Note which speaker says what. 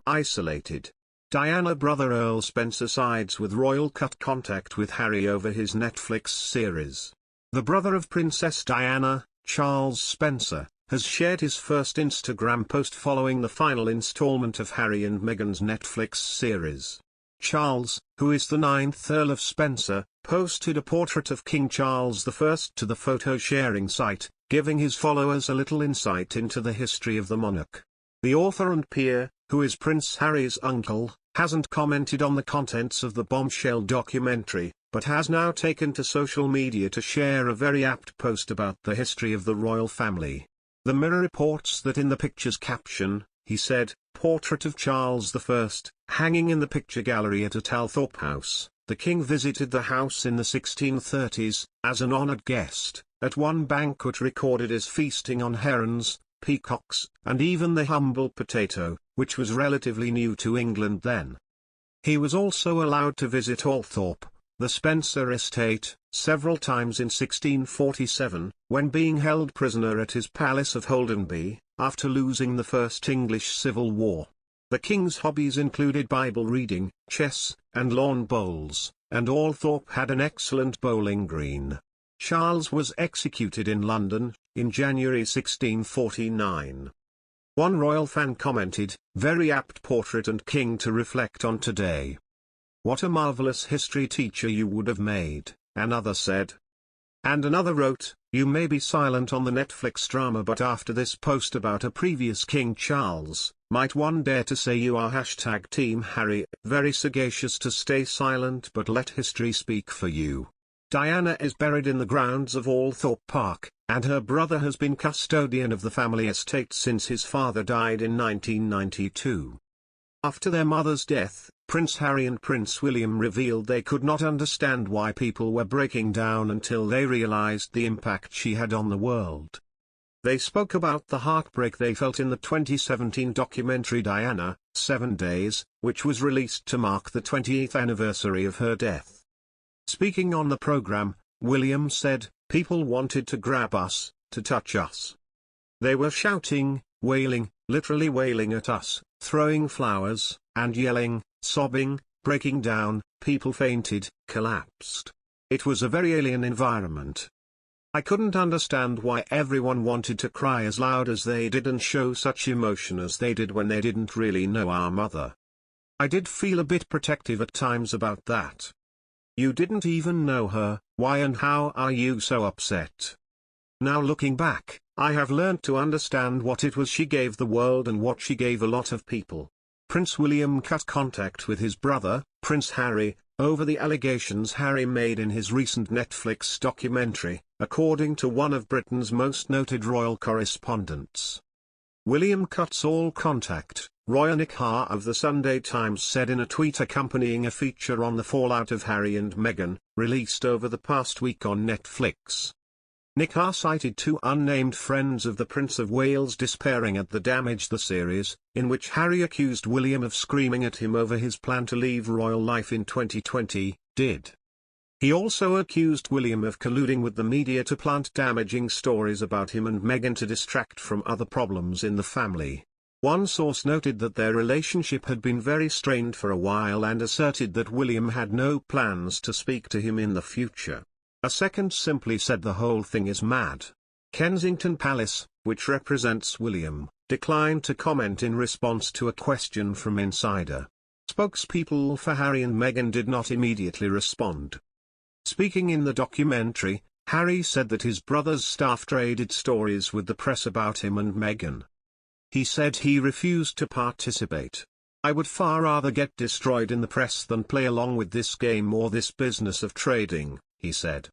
Speaker 1: Isolated. Diana brother Earl Spencer sides with royal cut contact with Harry over his Netflix series. The brother of Princess Diana, Charles Spencer, has shared his first Instagram post following the final installment of Harry and Meghan's Netflix series. Charles, who is the 9th Earl of Spencer, posted a portrait of King Charles I to the photo-sharing site, giving his followers a little insight into the history of the monarch. The author and peer, who is Prince Harry's uncle, hasn't commented on the contents of the bombshell documentary, but has now taken to social media to share a very apt post about the history of the royal family. The Mirror reports that in the picture's caption, he said, "Portrait of Charles I, hanging in the picture gallery at Althorpe House. The king visited the house in the 1630s, as an honoured guest, at one banquet recorded as feasting on herons, peacocks, and even the humble potato, which was relatively new to England then. He was also allowed to visit Althorpe, the Spencer estate, several times in 1647, when being held prisoner at his palace of Holdenby, after losing the First English Civil War. The king's hobbies included Bible reading, chess, and lawn bowls, and Althorpe had an excellent bowling green." Charles was executed in London, in January 1649. One royal fan commented, "Very apt portrait and king to reflect on today. What a marvelous history teacher you would have made," another said. And another wrote, "You may be silent on the Netflix drama, but after this post about a previous King Charles, might one dare to say you are #Team Harry, very sagacious to stay silent but let history speak for you. Diana is buried in the grounds of Althorpe Park, and her brother has been custodian of the family estate since his father died in 1992. After their mother's death, Prince Harry and Prince William revealed they could not understand why people were breaking down until they realized the impact she had on the world. They spoke about the heartbreak they felt in the 2017 documentary Diana, 7 Days, which was released to mark the 20th anniversary of her death. Speaking on the program, William said, "People wanted to grab us, to touch us. They were shouting, wailing, literally wailing at us, throwing flowers, and yelling, sobbing, breaking down. People fainted, collapsed. It was a very alien environment. I couldn't understand why everyone wanted to cry as loud as they did and show such emotion as they did when they didn't really know our mother. I did feel a bit protective at times about that. You didn't even know her, why and how are you so upset? Now looking back, I have learned to understand what it was she gave the world and what she gave a lot of people." Prince William cut contact with his brother, Prince Harry, over the allegations Harry made in his recent Netflix documentary, according to one of Britain's most noted royal correspondents. William cuts all contact, Roya Nikha of the Sunday Times said in a tweet accompanying a feature on the fallout of Harry and Meghan, released over the past week on Netflix. Nikha cited two unnamed friends of the Prince of Wales despairing at the damage the series, in which Harry accused William of screaming at him over his plan to leave royal life in 2020, did. He also accused William of colluding with the media to plant damaging stories about him and Meghan to distract from other problems in the family. One source noted that their relationship had been very strained for a while and asserted that William had no plans to speak to him in the future. A second simply said the whole thing is mad. Kensington Palace, which represents William, declined to comment in response to a question from Insider. Spokespeople for Harry and Meghan did not immediately respond. Speaking in the documentary, Harry said that his brother's staff traded stories with the press about him and Meghan. He said he refused to participate. "I would far rather get destroyed in the press than play along with this game or this business of trading," he said.